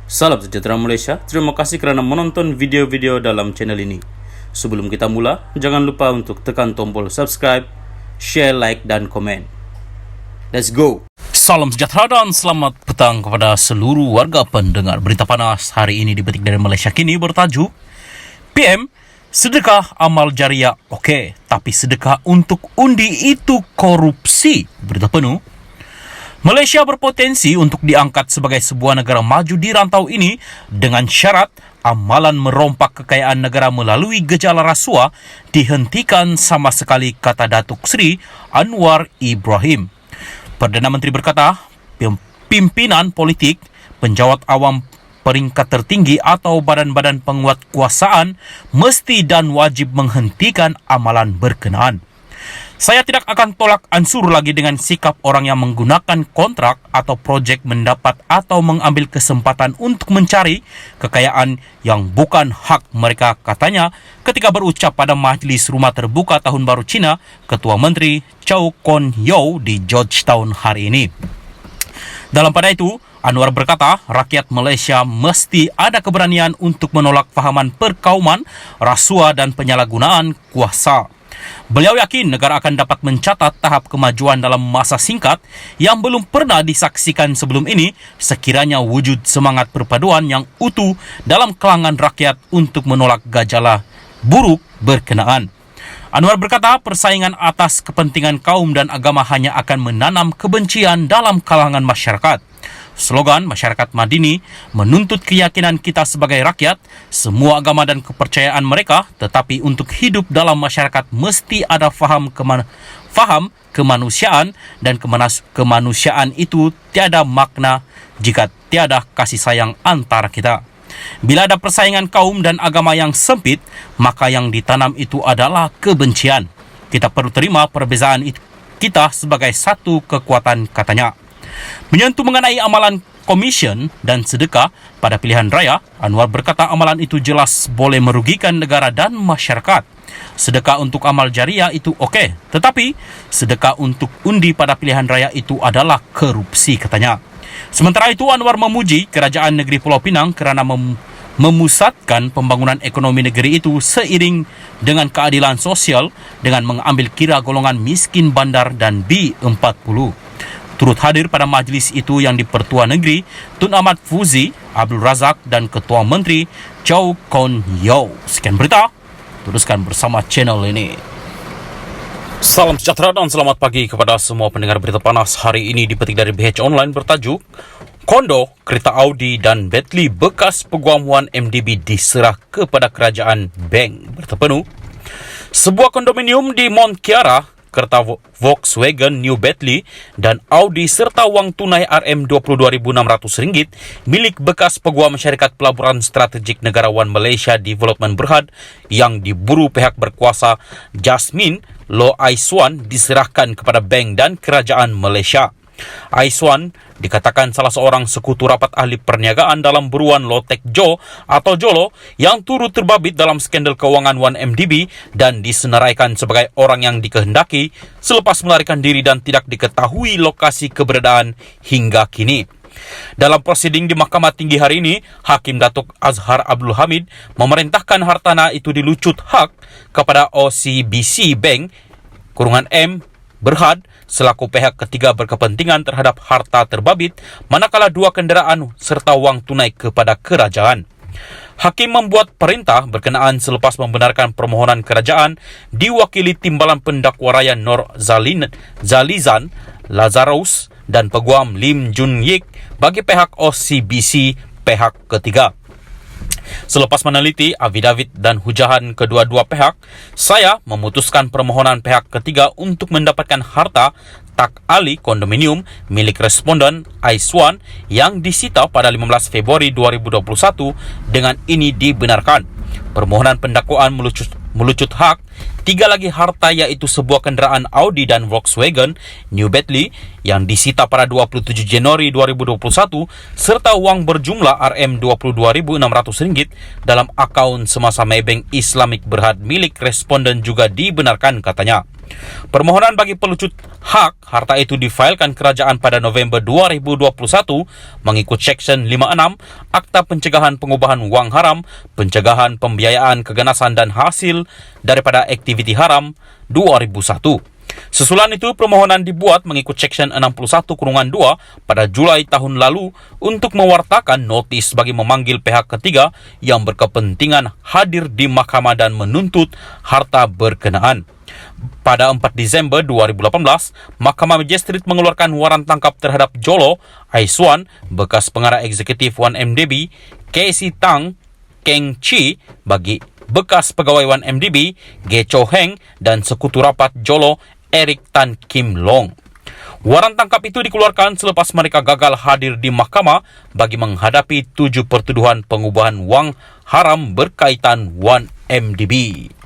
Salam sejahtera Malaysia, terima kasih kerana menonton video-video dalam channel ini. Sebelum kita mula, jangan lupa untuk tekan tombol subscribe, share, like dan komen. Let's go! Salam sejahtera dan selamat petang kepada seluruh warga pendengar berita panas hari ini dipetik dari Malaysia Kini bertajuk PM, sedekah amal jariah okey, tapi sedekah untuk undi itu korupsi. Berita penuh. Malaysia berpotensi untuk diangkat sebagai sebuah negara maju di rantau ini dengan syarat amalan merompak kekayaan negara melalui gejala rasuah dihentikan sama sekali, kata Datuk Seri Anwar Ibrahim. Perdana Menteri berkata, pimpinan politik, penjawat awam peringkat tertinggi atau badan-badan penguat kuasaan mesti dan wajib menghentikan amalan berkenaan. Saya tidak akan tolak ansur lagi dengan sikap orang yang menggunakan kontrak atau projek mendapat atau mengambil kesempatan untuk mencari kekayaan yang bukan hak mereka, katanya ketika berucap pada Majlis Rumah Terbuka Tahun Baru Cina, Ketua Menteri Chow Kon Yeow di Georgetown hari ini. Dalam pada itu, Anwar berkata, rakyat Malaysia mesti ada keberanian untuk menolak fahaman perkauman, rasuah dan penyalahgunaan kuasa. Beliau yakin negara akan dapat mencatat tahap kemajuan dalam masa singkat yang belum pernah disaksikan sebelum ini sekiranya wujud semangat perpaduan yang utuh dalam kalangan rakyat untuk menolak gejala buruk berkenaan. Anwar berkata, persaingan atas kepentingan kaum dan agama hanya akan menanam kebencian dalam kalangan masyarakat. Slogan Masyarakat Madini menuntut keyakinan kita sebagai rakyat, semua agama dan kepercayaan mereka, tetapi untuk hidup dalam masyarakat mesti ada faham kemanusiaan, dan kemanusiaan itu tiada makna jika tiada kasih sayang antara kita. Bila ada persaingan kaum dan agama yang sempit, maka yang ditanam itu adalah kebencian. Kita perlu terima perbezaan itu kita sebagai satu kekuatan, katanya. Menyentuh mengenai amalan komision dan sedekah pada pilihan raya, Anwar berkata amalan itu jelas boleh merugikan negara dan masyarakat. Sedekah untuk amal jariah itu okey, tetapi sedekah untuk undi pada pilihan raya itu adalah korupsi, katanya. Sementara itu, Anwar memuji kerajaan negeri Pulau Pinang kerana memusatkan pembangunan ekonomi negeri itu seiring dengan keadilan sosial dengan mengambil kira golongan miskin bandar dan B40. Turut hadir pada majlis itu yang di-Pertua Negeri Tun Ahmad Fuzi, Abdul Razak dan Ketua Menteri Chow Kon Yeow. Sekian berita, teruskan bersama channel ini. Salam sejahtera dan selamat pagi kepada semua pendengar berita panas hari ini dipetik dari BH Online bertajuk Kondo, kereta Audi dan Bentley bekas peguam 1MDB diserah kepada kerajaan bank. Berita penuh. Sebuah kondominium di Mont Kiara, kereta Volkswagen New Bentley dan Audi serta wang tunai RM22,600 milik bekas peguam Syarikat Pelaburan Strategik Negarawan Malaysia Development Berhad yang diburu pihak berkuasa Jasmine Loh Aiswan diserahkan kepada bank dan kerajaan Malaysia. Aiswan dikatakan salah seorang sekutu rapat ahli perniagaan dalam buruan Lotek Jo atau Jolo yang turut terbabit dalam skandal kewangan 1MDB dan disenaraikan sebagai orang yang dikehendaki selepas melarikan diri dan tidak diketahui lokasi keberadaan hingga kini. Dalam prosiding di Mahkamah Tinggi hari ini, Hakim Datuk Azhar Abdul Hamid memerintahkan hartana itu dilucut hak kepada OCBC Bank (M) Berhad selaku pihak ketiga berkepentingan terhadap harta terbabit, manakala 2 kenderaan serta wang tunai kepada kerajaan. Hakim membuat perintah berkenaan selepas membenarkan permohonan kerajaan diwakili Timbalan Pendakwa Raya Nur Zalizan Lazarus dan Peguam Lim Jun Yik bagi pihak OCBC pihak ketiga. Selepas meneliti affidavit dan hujahan kedua-dua pihak, saya memutuskan permohonan pihak ketiga untuk mendapatkan harta tak ahli kondominium milik responden Aiswan yang disita pada 15 Februari 2021 dengan ini dibenarkan. Permohonan pendakwaan melucut hak 3 lagi harta yaitu sebuah kendaraan Audi dan Volkswagen New Bentley yang disita pada 27 Januari 2021 serta uang berjumlah Rm22.600 dalam akaun semasa Maybank Islamic Berhad milik responden juga dibenarkan katanya. Permohonan bagi pelucut hak harta itu difailkan kerajaan pada November 2021 mengikut Seksyen 56 Akta Pencegahan Pengubahan Wang Haram, Pencegahan Pembiayaan Keganasan dan Hasil daripada Aktiviti Haram 2001. Sesulan itu, permohonan dibuat mengikut Seksyen 61-2 pada Julai tahun lalu untuk mewartakan notis bagi memanggil pihak ketiga yang berkepentingan hadir di mahkamah dan menuntut harta berkenaan. Pada 4 Desember 2018, Mahkamah Magistrate mengeluarkan waran tangkap terhadap Jolo Aiswan, bekas pengarah eksekutif 1MDB, Casey Tang Keng Chi bagi bekas pegawai 1MDB, Ge Cho Heng dan sekutu rapat Jolo Eric Tan Kim Long. Waran tangkap itu dikeluarkan selepas mereka gagal hadir di mahkamah bagi menghadapi 7 pertuduhan pengubahan wang haram berkaitan 1MDB.